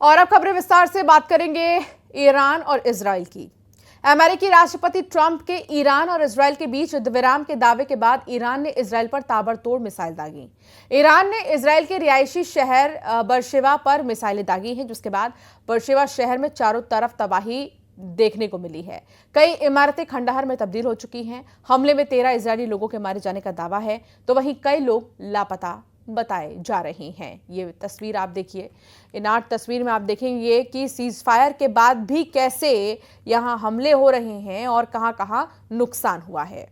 और अब खबरें विस्तार से बात करेंगे ईरान और इजराइल की। अमेरिकी राष्ट्रपति ट्रंप के ईरान और इजराइल के बीच युद्ध विराम के दावे के बाद ईरान ने इजराइल पर ताबड़तोड़ मिसाइल दागी। ईरान ने इजराइल के रिहायशी शहर बरशेवा पर मिसाइलें दागी हैं, जिसके बाद बरशेवा शहर में चारों तरफ तबाही देखने को मिली है। कई इमारतें खंडहर में तब्दील हो चुकी हैं। हमले में 13 इजरायली लोगों के मारे जाने का दावा है, तो वहीं कई लोग लापता बताए जा रहे हैं। ये तस्वीर आप देखिए। इन 8 तस्वीर में आप देखेंगे कि सीज फायर के बाद भी कैसे यहां हमले हो रहे हैं और कहां-कहां नुकसान हुआ है।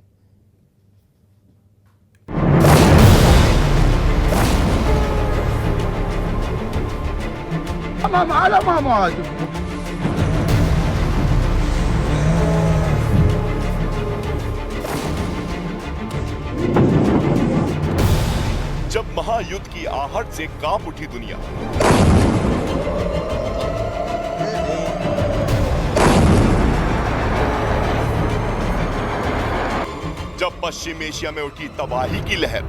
जब महायुद्ध की आहट से कांप उठी दुनिया, जब पश्चिम एशिया में उठी तबाही की लहर,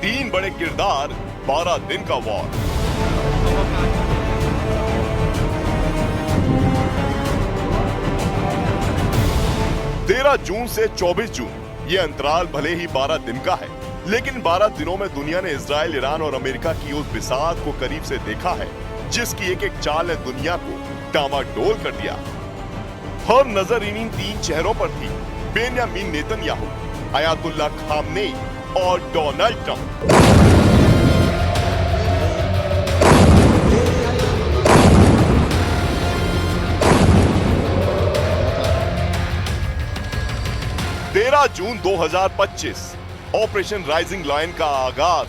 तीन बड़े किरदार, 12 दिन का वॉर। तेरह जून से 24 जून, ये अंतराल भले ही 12 दिन का है, लेकिन 12 दिनों में दुनिया ने इजराइल, ईरान और अमेरिका की उस बिसात को करीब से देखा है, जिसकी एक एक चाल ने दुनिया को डामाडोल कर दिया। हर नजर इन 3 चेहरों पर थी, बेंयामीन नेतन्याहू, आयतुल्लाह खामनेई और डोनाल्ड ट्रंप। जून 2025, ऑपरेशन राइजिंग लायन का आगाज।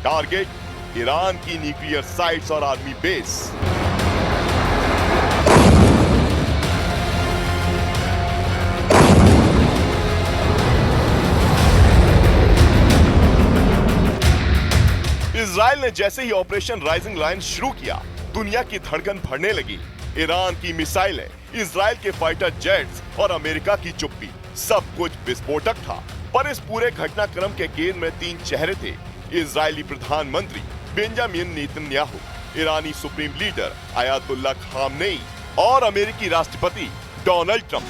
टारगेट ईरान की न्यूक्लियर साइट्स और आर्मी बेस। इजराइल ने जैसे ही ऑपरेशन राइजिंग लायन शुरू किया, दुनिया की धड़कन बढ़ने लगी। ईरान की मिसाइलें, इजराइल के फाइटर जेट्स और अमेरिका की चुप्पी, सब कुछ विस्फोटक था। पर इस पूरे घटनाक्रम के केंद्र में 3 चेहरे थे। इजरायली प्रधानमंत्री बेंजामिन नेतन्याहू, ईरानी सुप्रीम लीडर आयतुल्लाह खामनेई और अमेरिकी राष्ट्रपति डोनाल्ड ट्रंप।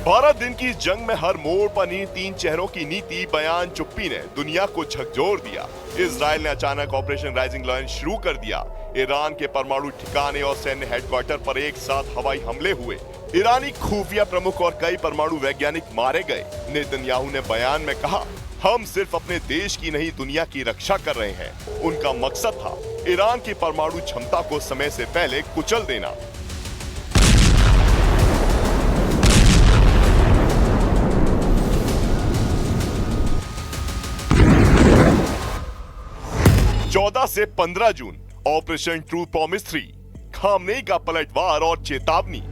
12 दिन की जंग में हर मोड़ पर इन 3 चेहरों की नीति, बयान, चुप्पी ने दुनिया को झकझोर दिया। इजराइल ने अचानक ऑपरेशन राइजिंग लायन शुरू कर दिया। ईरान के परमाणु ठिकाने और सैन्य हेडक्वार्टर पर एक साथ हवाई हमले हुए। ईरानी खुफिया प्रमुख और कई परमाणु वैज्ञानिक मारे गए। नेतन्याहू ने बयान में कहा, हम सिर्फ अपने देश की नहीं, दुनिया की रक्षा कर रहे हैं। उनका मकसद था ईरान की परमाणु क्षमता को समय से पहले कुचल देना। चौदह से 15 जून, ऑपरेशन ट्रू प्रॉमिस 3, खामनेई का पलटवार और चेतावनी।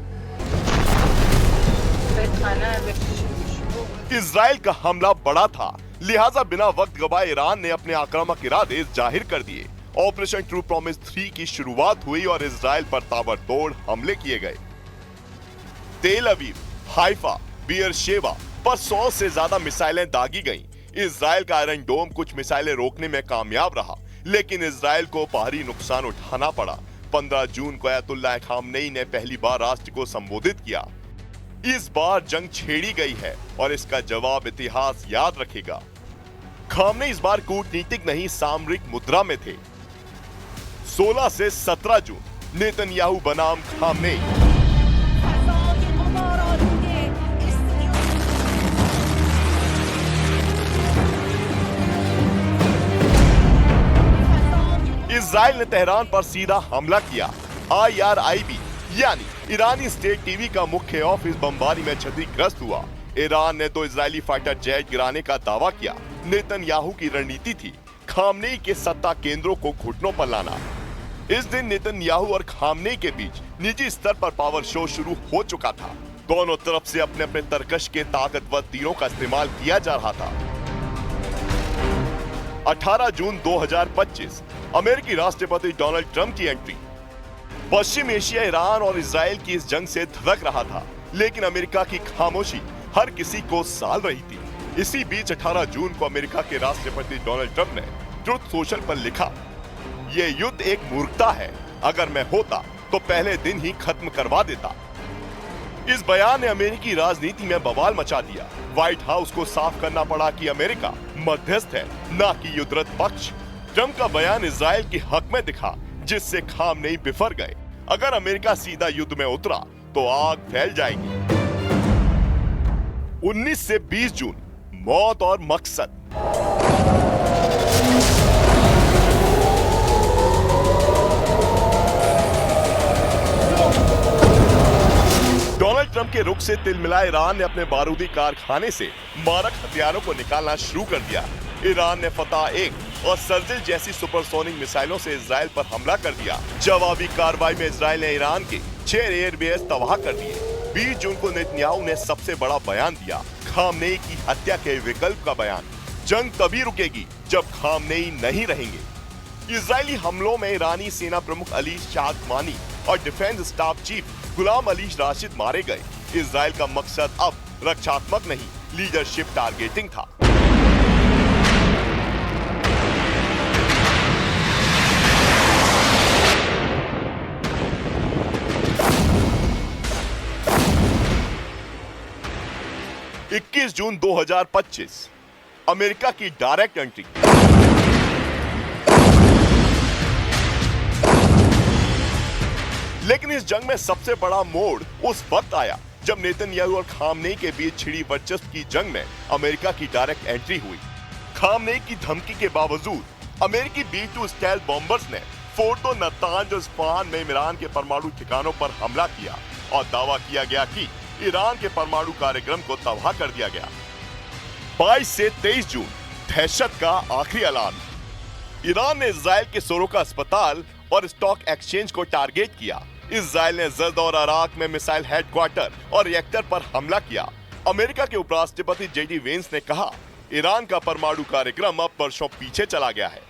इजराइल का हमला बड़ा था, लिहाजा बिना वक्त गवाए ईरान ने अपने आक्रामक इरादे जाहिर कर दिए। ऑपरेशन ट्रू प्रॉमिस 3 की शुरुआत हुई और इजराइल पर ताबड़तोड़ हमले किए गए। तेल अवीव, हाइफा, बीयरशेवा पर 100 से ज्यादा मिसाइलें दागी गईं। इजराइल का आयरन डोम कुछ मिसाइलें रोकने में कामयाब रहा, लेकिन इजराइल को भारी नुकसान उठाना पड़ा। 15 जून को आयतुल्लाह खामनेई ने पहली बार राष्ट्र को संबोधित किया। इस बार जंग छेड़ी गई है और इसका जवाब इतिहास याद रखेगा। खामनेई इस बार कूटनीतिक नहीं, सामरिक मुद्रा में थे। 16 से 17 जून, नेतन्याहू बनाम खामनेई। इजराइल ने तेहरान पर सीधा हमला किया। IRIB यानी ईरानी स्टेट टीवी का मुख्य ऑफिस बमबारी में क्षतिग्रस्त हुआ। ईरान ने 2 इजरायली फाइटर जेट गिराने का दावा किया। नेतन्याहू की रणनीति थी खामनेई के सत्ता केंद्रों को घुटनों पर लाना। इस दिन नेतन्याहू और खामनेई के बीच निजी स्तर पर पावर शो शुरू हो चुका था। दोनों तरफ से अपने अपने तरकश के ताकतवर तीरों का इस्तेमाल किया जा रहा था। 18 जून 2025, अमेरिकी राष्ट्रपति डोनाल्ड ट्रंप की एंट्री। पश्चिम एशिया ईरान और इजराइल की इस जंग से धड़क रहा था, लेकिन अमेरिका की खामोशी हर किसी को साल रही थी। इसी बीच 18 जून को अमेरिका के राष्ट्रपति डोनाल्ड ट्रंप ने ट्रुथ सोशल पर लिखा, ये युद्ध एक मूर्खता है, अगर मैं होता तो पहले दिन ही खत्म करवा देता। इस बयान ने अमेरिकी राजनीति में बवाल मचा दिया। व्हाइट हाउस को साफ करना पड़ा कि अमेरिका मध्यस्थ है, न कि युद्धरत पक्ष। ट्रंप का बयान इजराइल के हक में दिखा, जिससे खामनेई बिफर गए। अगर अमेरिका सीधा युद्ध में उतरा तो आग फैल जाएगी। 19 से 20 जून, मौत और मकसद। डोनाल्ड ट्रंप के रुख से तिलमिलाए ईरान ने अपने बारूदी कारखाने से मारक हथियारों को निकालना शुरू कर दिया। ईरान ने फतह 1 और सर्जिल जैसी सुपरसोनिक मिसाइलों से इजराइल पर हमला कर दिया। जवाबी कार्रवाई में इजराइल ने ईरान के 6 एयरबेस तबाह कर दिए। 20 जून को नेतन्याहू ने सबसे बड़ा बयान दिया, खामनेई की हत्या के विकल्प का बयान। जंग तभी रुकेगी जब खामनेई नहीं रहेंगे। इजरायली हमलों में ईरानी सेना प्रमुख अली शादमानी और defence staff chief Ghulam Ali Rashid मारे गए। इजराइल का मकसद अब रक्षात्मक नहीं, लीडरशिप टारगेटिंग था। इक्कीस जून 2025, अमेरिका की डायरेक्ट एंट्री। लेकिन इस जंग में सबसे बड़ा मोड़ उस वक्त आया जब नेतन्याहू और खामनेई के बीच छिड़ी वर्चस्व की जंग में अमेरिका की डायरेक्ट एंट्री हुई। खामनेई की धमकी के बावजूद अमेरिकी B-2 स्टेल्थ बॉम्बर्स ने फोर्टो नतांज और इस्फहान में ईरान के परमाणु ठिकानों पर हमला किया और दावा किया गया कि ईरान के परमाणु कार्यक्रम को तबाह कर दिया गया। 22 से 23 जून, दहशत का आखिरी अलार्म। ईरान ने इजराइल के सोरोका अस्पताल और स्टॉक एक्सचेंज को टारगेट किया। इजराइल ने जर्द और अराक में मिसाइल हेडक्वार्टर और रिएक्टर पर हमला किया। अमेरिका के उपराष्ट्रपति JD वेंस ने कहा, ईरान का परमाणु कार्यक्रम अब वर्षों पीछे चला गया है।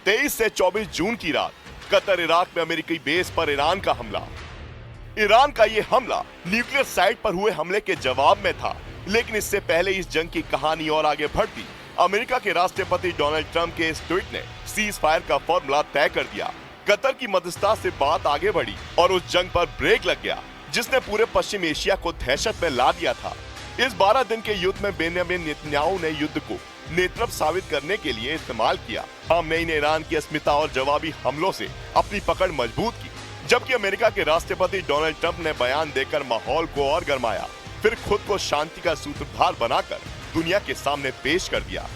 23 से 24 जून की रात, कतर इराक में अमेरिकी बेस पर ईरान का हमला। ईरान का ये हमला न्यूक्लियर साइट पर हुए हमले के जवाब में था, लेकिन इससे पहले इस जंग की कहानी और आगे बढ़ती। अमेरिका के राष्ट्रपति डोनाल्ड ट्रंप के इस ट्वीट ने सीज फायर का फॉर्मूला तय कर दिया। कतर की मध्यस्थता से बात आगे बढ़ी और उस जंग पर ब्रेक लग गया, जिसने पूरे पश्चिम एशिया को दहशत में ला दिया था। इस 12 दिन के युद्ध में बेंजामिन नेतन्याहू ने युद्ध को नेतृत्व साबित करने के लिए इस्तेमाल किया। खामनेई ने ईरान की अस्मिता और जवाबी हमलों से अपनी पकड़ मजबूत की, जबकि अमेरिका के राष्ट्रपति डोनाल्ड ट्रंप ने बयान देकर माहौल को और गरमाया, फिर खुद को शांति का सूत्रधार बनाकर दुनिया के सामने पेश कर दिया।